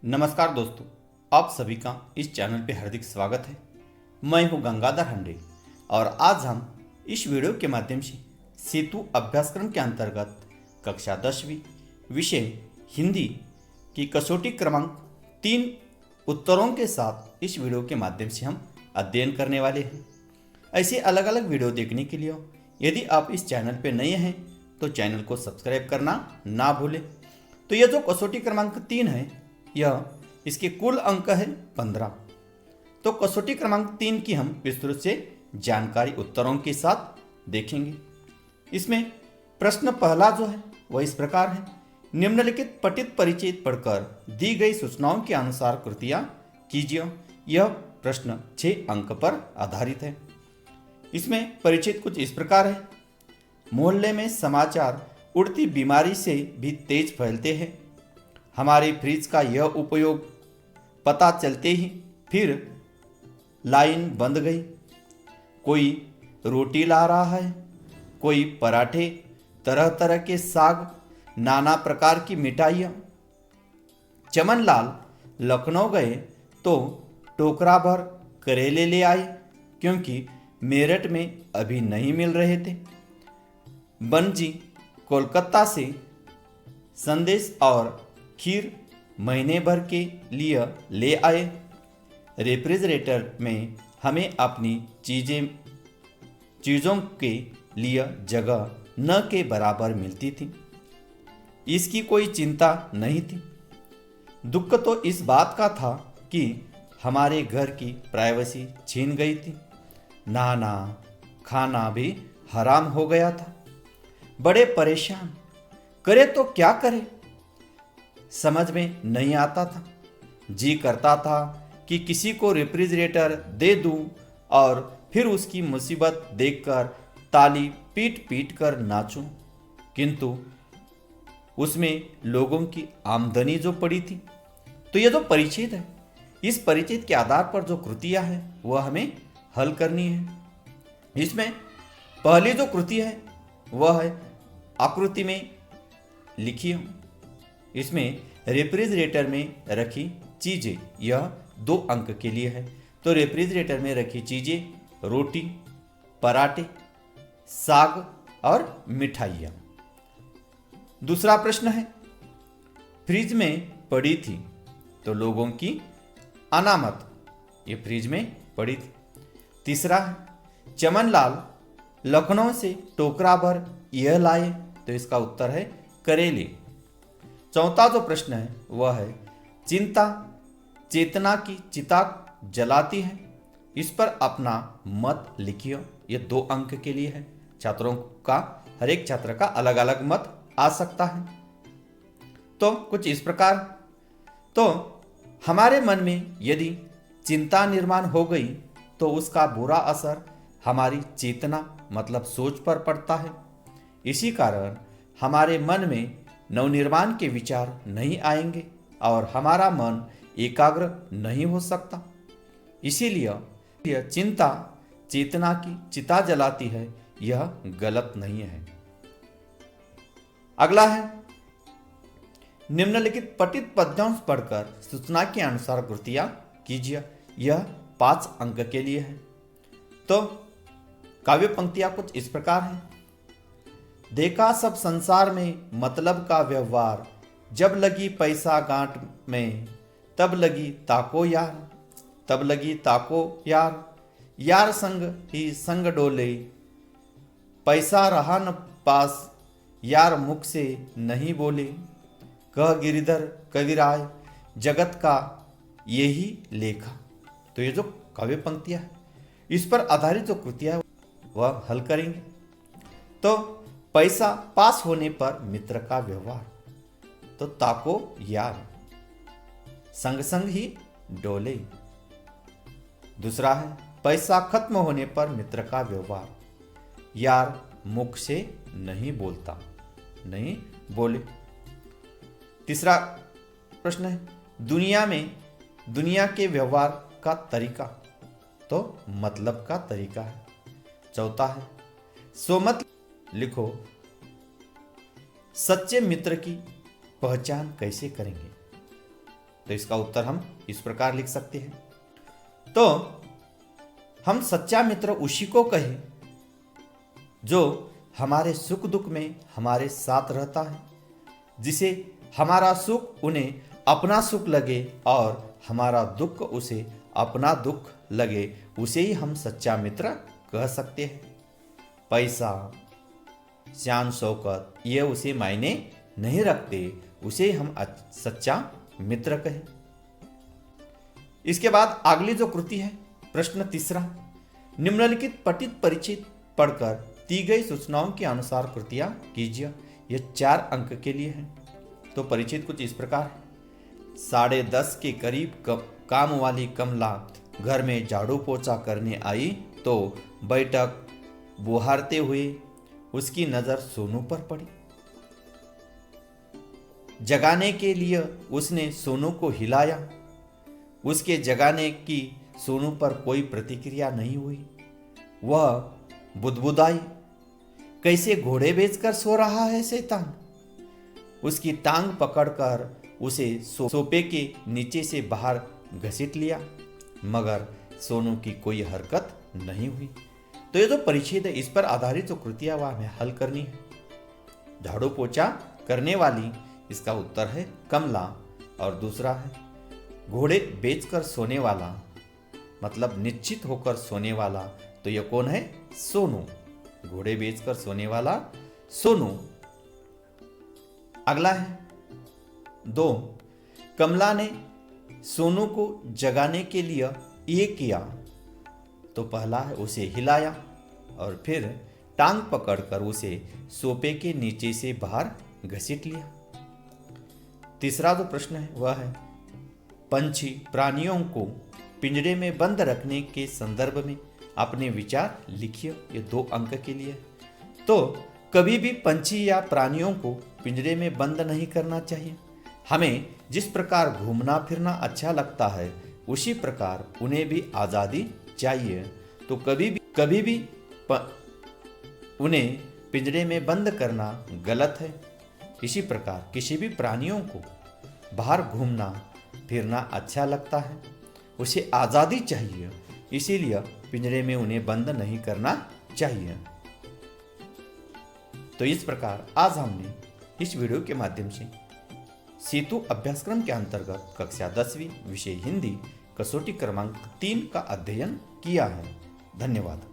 नमस्कार दोस्तों, आप सभी का इस चैनल पे हार्दिक स्वागत है। मैं हूं गंगाधर हंडे और आज हम इस वीडियो के माध्यम से सेतु अभ्यासक्रम के अंतर्गत कक्षा 10वीं विषय हिंदी की कसौटी क्रमांक 3 उत्तरों के साथ इस वीडियो के माध्यम से हम अध्ययन करने वाले हैं। ऐसे अलग अलग वीडियो देखने के लिए यदि आप इस चैनल पर नए हैं तो चैनल को सब्सक्राइब करना ना भूलें। तो यह जो कसौटी क्रमांक 3 है, यह इसके कुल अंक है 15। तो कसौटी क्रमांक 3 की हम विस्तृत से जानकारी उत्तरों के साथ देखेंगे। इसमें प्रश्न पहला जो है वह इस प्रकार है, निम्नलिखित पठित परिचय पढ़कर दी गई सूचनाओं के अनुसार कृतियां कीजिए। यह प्रश्न 6 अंक पर आधारित है। इसमें परिचय कुछ इस प्रकार है, मोहल्ले में समाचार उड़ती बीमारी से भी तेज फैलते हैं। हमारे फ्रिज का यह उपयोग पता चलते ही फिर लाइन बंद गई। कोई रोटी ला रहा है, कोई पराठे, तरह तरह के साग, नाना प्रकार की मिठाइयाँ। चमनलाल लखनऊ गए तो टोकरा भर करेले ले आए क्योंकि मेरठ में अभी नहीं मिल रहे थे। बनजी कोलकाता से संदेश और खीर महीने भर के लिए ले आए। रेफ्रिजरेटर में हमें अपनी चीज़ों के लिए जगह न के बराबर मिलती थी। इसकी कोई चिंता नहीं थी। दुख तो इस बात का था कि हमारे घर की प्राइवेसी छीन गई थी। नहाना खाना भी हराम हो गया था। बड़े परेशान, करे तो क्या करे समझ में नहीं आता था। जी करता था कि किसी को रेफ्रिजरेटर दे दूं और फिर उसकी मुसीबत देखकर ताली पीट पीट कर नाचूं, किंतु उसमें लोगों की आमदनी जो पड़ी थी। तो यह जो परिचित है, इस परिचित के आधार पर जो कृतियां हैं वह हमें हल करनी है। इसमें पहली जो कृति है वह है आकृति में लिखी हो। इसमें रेफ्रिजरेटर में रखी चीज़ें, यह 2 अंक के लिए है। तो रेफ्रिजरेटर में रखी चीज़ें रोटी, पराठे, साग और मिठाइयाँ। दूसरा प्रश्न है, फ्रिज में पड़ी थी तो लोगों की अनामत, ये फ्रिज में पड़ी थी। तीसरा है, चमनलाल लखनऊ से टोकरा भर यह लाए, तो इसका उत्तर है करेले। चौथा जो प्रश्न है वह है, चिंता चेतना की चिता जलाती है। इस पर अपना मत लिखिए। यह 2 अंक के लिए है। छात्रों का, हर एक छात्र का अलग अलग मत आ सकता है। तो कुछ इस प्रकार, तो हमारे मन में यदि चिंता निर्माण हो गई तो उसका बुरा असर हमारी चेतना मतलब सोच पर पड़ता है। इसी कारण हमारे मन में नवनिर्माण के विचार नहीं आएंगे और हमारा मन एकाग्र नहीं हो सकता। इसीलिए यह चिंता चेतना की चिता जलाती है, यह गलत नहीं है। अगला है, निम्नलिखित पठित पद्यांश पढ़कर सूचना के अनुसार कृतियां कीजिए। यह 5 अंक के लिए है। तो काव्य पंक्तियां कुछ इस प्रकार हैं, देखा सब संसार में मतलब का व्यवहार, जब लगी पैसा गांठ में तब लगी ताको यार, तब लगी ताको यार, यार संग ही संग डोले, पैसा रहा न पास यार मुख से नहीं बोले, कह गिरिधर कविराय जगत का यही लेखा। तो ये जो काव्य पंक्तियां है इस पर आधारित जो कृतियां वह हल करेंगे। तो पैसा पास होने पर मित्र का व्यवहार, तो ताको यार संग संग ही डोले। दूसरा है, पैसा खत्म होने पर मित्र का व्यवहार, यार मुख से नहीं बोलता, नहीं बोले। तीसरा प्रश्न है, दुनिया में दुनिया के व्यवहार का तरीका, तो मतलब का तरीका है। चौथा है, सो मत लिखो, सच्चे मित्र की पहचान कैसे करेंगे। तो इसका उत्तर हम इस प्रकार लिख सकते हैं। तो हम सच्चा मित्र उसी को कहें जो हमारे सुख दुख में हमारे साथ रहता है, जिसे हमारा सुख उन्हें अपना सुख लगे और हमारा दुख उसे अपना दुख लगे, उसे ही हम सच्चा मित्र कह सकते हैं। पैसा, शान शौकत ये उसे मायने नहीं रखते, उसे हम सच्चा मित्र कहें। इसके बाद अगली जो कृति है, प्रश्न तीसरा, निम्नलिखित पठित परिचित पढ़कर दी गई सूचनाओं के अनुसार कृतियां कीजिए। यह 4 अंक के लिए है। तो परिचित कुछ इस प्रकार है। 10:30 के करीब काम वाली कमला घर में झाड़ू पोछा करने आई तो बैठक बुहारते हुए उसकी नजर सोनू पर पड़ी। जगाने के लिए उसने सोनू को हिलाया। उसके जगाने की सोनू पर कोई प्रतिक्रिया नहीं हुई। वह बुदबुदाई, कैसे घोड़े बेचकर सो रहा है शैतान। उसकी टांग पकड़कर उसे सोफे के नीचे से बाहर घसीट लिया, मगर सोनू की कोई हरकत नहीं हुई। तो ये जो परिच्छेद है, इस पर आधारित जो कृतियां वह हमें हल करनी है। झाड़ू पोछा करने वाली, इसका उत्तर है कमला। और दूसरा है घोड़े बेचकर सोने वाला, मतलब निश्चित होकर सोने वाला, तो यह कौन है? सोनू। घोड़े बेचकर सोने वाला सोनू। अगला है 2, कमला ने सोनू को जगाने के लिए ये किया। तो पहला है उसे हिलाया और फिर टांग पकड़कर उसे सोफे के नीचे से बाहर घसीट लिया। तीसरा जो प्रश्न है वह है, पंछी प्राणियों को पिंजरे में बंद रखने के संदर्भ में अपने विचार लिखिए। ये 2 अंक के लिए। तो कभी भी पंछी या प्राणियों को पिंजरे में बंद नहीं करना चाहिए। हमें जिस प्रकार घूमना फिरना अच्छा लगता है, उसी प्रकार उन्हें भी आज़ादी चाहिए। तो कभी भी उन्हें पिंजरे में बंद करना गलत है। इसी प्रकार किसी भी प्राणियों को बाहर घूमना फिरना अच्छा लगता है, उसे आज़ादी चाहिए, इसीलिए पिंजरे में उन्हें बंद नहीं करना चाहिए। तो इस प्रकार आज हमने इस वीडियो के माध्यम से सेतु अभ्यासक्रम के अंतर्गत कक्षा 10वीं विषय हिंदी कसौटी क्रमांक 3 का अध्ययन किया है। धन्यवाद।